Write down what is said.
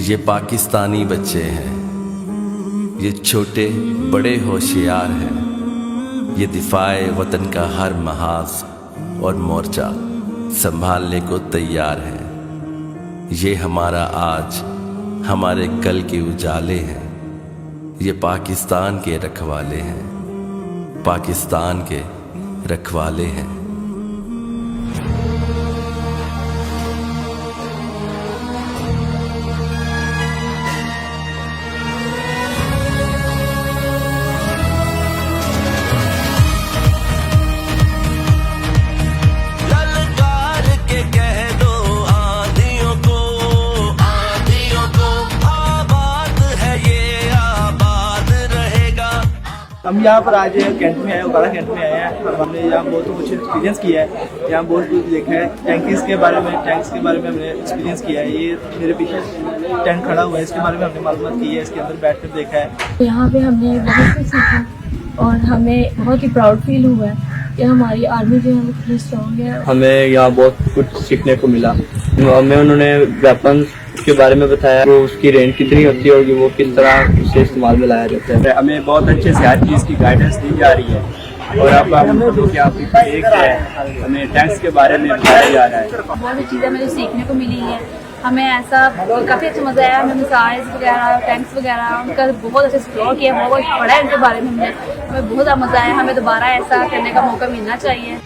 ये पाकिस्तानी बच्चे हैं, ये छोटे बड़े होशियार हैं। ये दिफाए वतन का हर महाज और मोर्चा संभालने को तैयार है। ये हमारा आज हमारे कल के उजाले हैं। ये पाकिस्तान के रखवाले हैं, पाकिस्तान के रखवाले हैं। हम यहाँ पर आज कैंट में आए, उकाड़ा कैंट में आए हैं और हमने यहाँ बहुत कुछ एक्सपीरियंस किया है। यहाँ बहुत कुछ देखा है, टैंक्स के बारे में हमने एक्सपीरियंस किया है। ये मेरे पीछे टैंक खड़ा हुआ है, इसके बारे में हमने मालूमात की है, इसके अंदर बैठकर देखा है। यहाँ पे हमने बहुत कुछ सीखा और हमें बहुत ही प्राउड फील हुआ है कि हमारी आर्मी जो है वो कितनी स्ट्रॉन्ग है। हमें यहाँ बहुत कुछ सीखने को मिला। हमें उन्होंने वेपन्स के बारे में बताया, वो उसकी रेंज कितनी होती होगी, वो किस तरह उसे इस्तेमाल में लाया जाता है। हमें बहुत अच्छे से हर चीज़ की गाइडेंस दी जा रही है और अब हम देख रहे हैं, हमें टैंक्स के बारे में बताया जा रहा है। बहुत सी चीज़ें हमें सीखने को मिली हैं। हमें ऐसा काफ़ी अच्छा मज़ा आया। हमें मिसाइल्स वगैरह, टैंक्स वगैरह उनका बहुत अच्छा एक्सप्लोर किया, बहुत पढ़ा है उनके बारे में। हमें बहुत ज़्यादा मज़ा आया। हमें दोबारा ऐसा करने का मौका मिलना चाहिए।